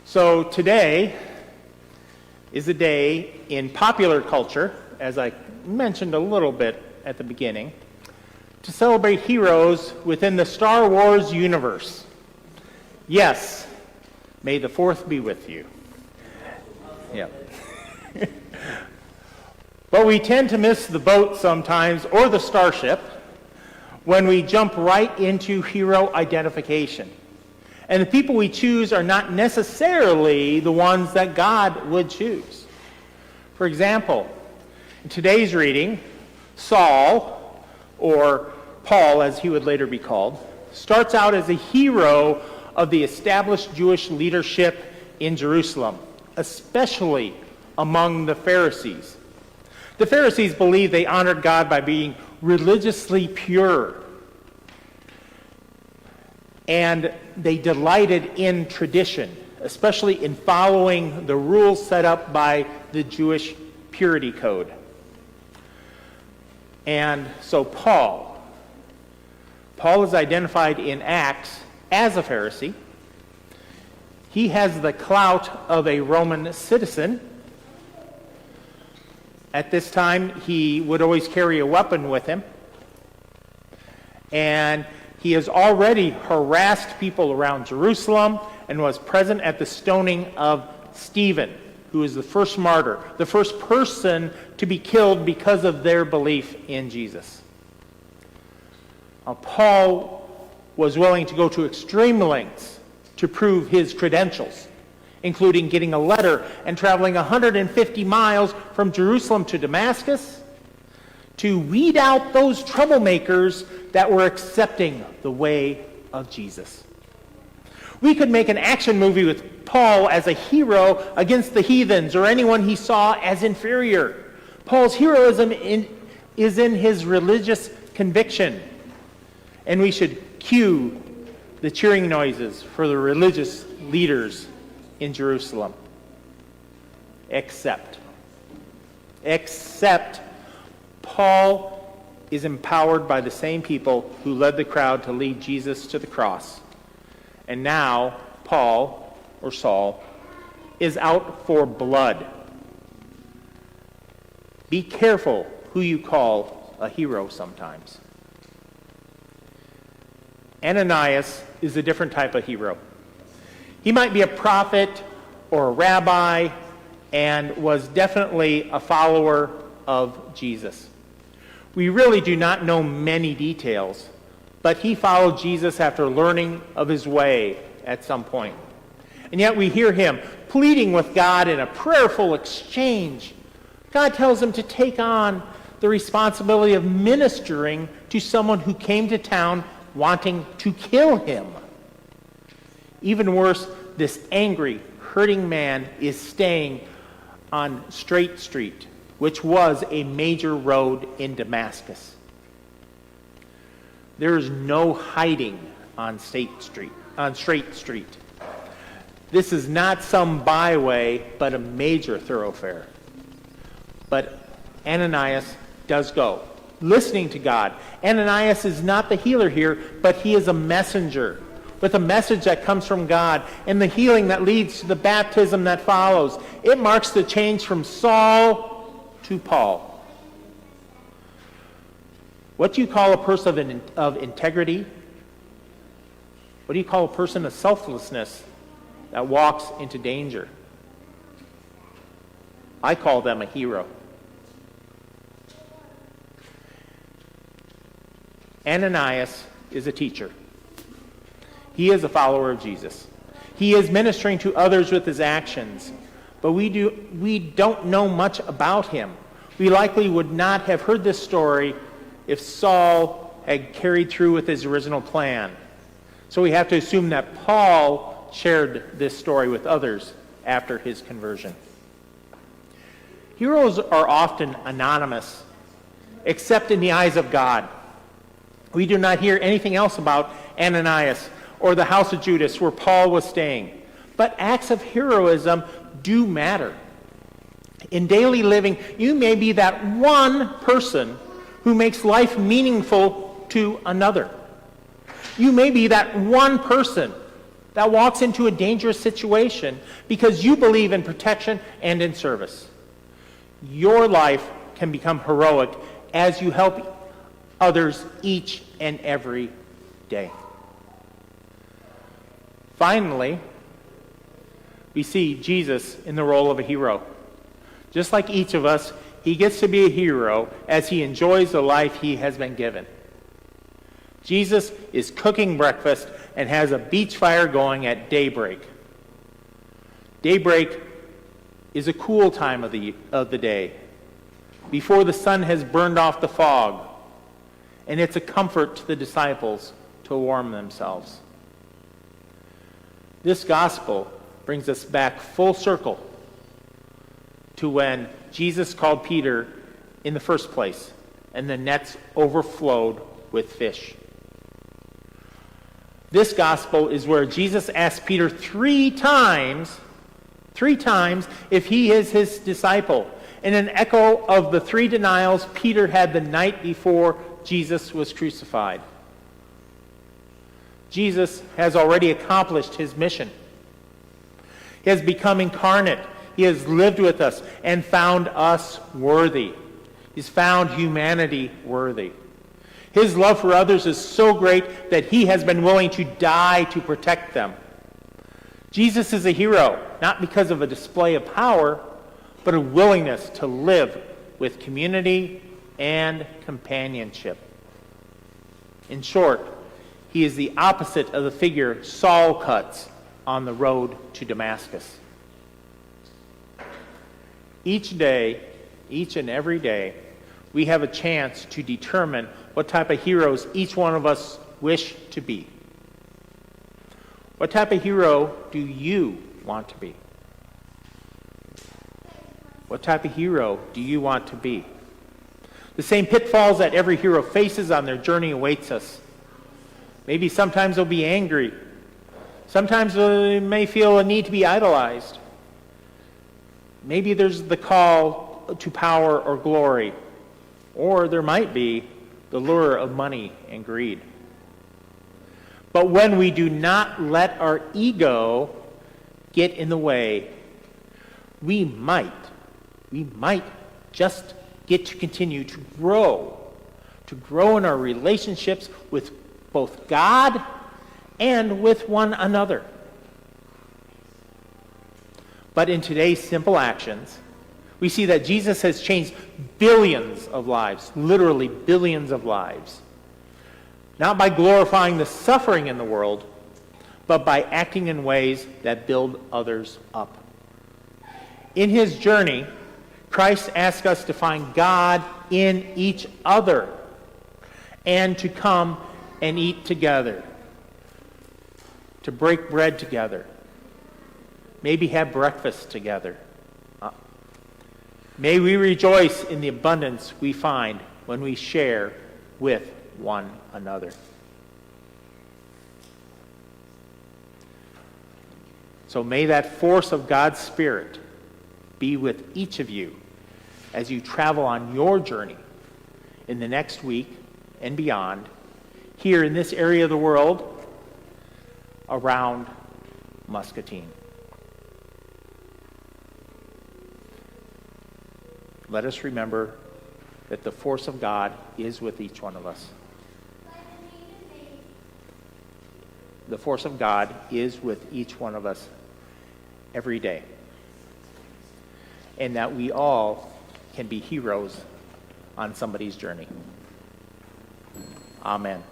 So today is a day in popular culture, as I mentioned a little bit at the beginning, to celebrate heroes within the Star Wars universe. Yes, may the 4th be with you. Yeah. But we tend to miss the boat sometimes, or the starship, when we jump right into hero identification. And the people we choose are not necessarily the ones that God would choose. For example, in today's reading, Saul, or Paul as he would later be called, starts out as a hero of the established Jewish leadership in Jerusalem, especially among the Pharisees. The Pharisees believed they honored God by being religiously pure, and they delighted in tradition, especially in following the rules set up by the Jewish purity code. And so Paul is identified in Acts as a Pharisee. He has the clout of a Roman citizen. At this time, he would always carry a weapon with him. And he has already harassed people around Jerusalem and was present at the stoning of Stephen, who is the first martyr, the first person to be killed because of their belief in Jesus. Now, Paul was willing to go to extreme lengths to prove his credentials, including getting a letter and traveling 150 miles from Jerusalem to Damascus to weed out those troublemakers that were accepting the way of Jesus. We could make an action movie with Paul as a hero against the heathens or anyone he saw as inferior. Paul's heroism is in his religious conviction, and we should cue the cheering noises for the religious leaders in Jerusalem. Except Paul is empowered by the same people who led the crowd to lead Jesus to the cross. And now Paul, or Saul, is out for blood. Be careful who you call a hero sometimes. Ananias is a different type of hero. He might be a prophet or a rabbi and was definitely a follower of Jesus. We really do not know many details, but he followed Jesus after learning of his way at some point. And yet we hear him pleading with God in a prayerful exchange. God tells him to take on the responsibility of ministering to someone who came to town wanting to kill him. Even worse, this angry, hurting man is staying on Straight Street, which was a major road in Damascus. There is no hiding on Straight Street. This is not some byway, but a major thoroughfare. But Ananias does go, listening to God. Ananias is not the healer here, but he is a messenger with a message that comes from God and the healing that leads to the baptism that follows. It marks the change from Saul to Paul. What do you call a person of integrity? What do you call a person of selflessness that walks into danger? I call them a hero. Ananias is a teacher. He is a follower of Jesus. He is ministering to others with his actions, but we don't know much about him. We likely would not have heard this story if Saul had carried through with his original plan. So we have to assume that Paul shared this story with others after his conversion. Heroes are often anonymous, except in the eyes of God. We do not hear anything else about Ananias or the house of Judas where Paul was staying. But acts of heroism do matter. In daily living, you may be that one person who makes life meaningful to another. You may be that one person that walks into a dangerous situation because you believe in protection and in service. Your life can become heroic as you help others each and every day. Finally, we see Jesus in the role of a hero. Just like each of us, he gets to be a hero as he enjoys the life he has been given. Jesus is cooking breakfast and has a beach fire going at daybreak. Daybreak is a cool time of the day, before the sun has burned off the fog, and it's a comfort to the disciples to warm themselves. This gospel brings us back full circle to when Jesus called Peter in the first place, and the nets overflowed with fish. This gospel is where Jesus asked Peter three times if he is his disciple, in an echo of the three denials Peter had the night before Jesus was crucified. Jesus has already accomplished his mission. He has become incarnate. He has lived with us and found us worthy. He's found humanity worthy. His love for others is so great that he has been willing to die to protect them. Jesus is a hero, not because of a display of power, but a willingness to live with community and companionship. In short, he is the opposite of the figure Saul cuts on the road to Damascus. Each and every day, we have a chance to determine what type of heroes each one of us wish to be. What type of hero do you want to be? What type of hero do you want to be? The same pitfalls that every hero faces on their journey awaits us. Maybe sometimes they'll be angry. Sometimes they may feel a need to be idolized. Maybe there's the call to power or glory. Or there might be the lure of money and greed. But when we do not let our ego get in the way, we might just get to continue to grow in our relationships with both God and with one another. But in today's simple actions, we see that Jesus has changed billions of lives, literally billions of lives. Not by glorifying the suffering in the world, but by acting in ways that build others up. In his journey, Christ asks us to find God in each other and to come and eat together, to break bread together, maybe have breakfast together. May we rejoice in the abundance we find when we share with one another. So may that force of God's Spirit be with each of you as you travel on your journey in the next week and beyond, here in this area of the world around Muscatine. Let us remember that the force of God is with each one of us. The force of God is with each one of us every day. And that we all can be heroes on somebody's journey. Amen.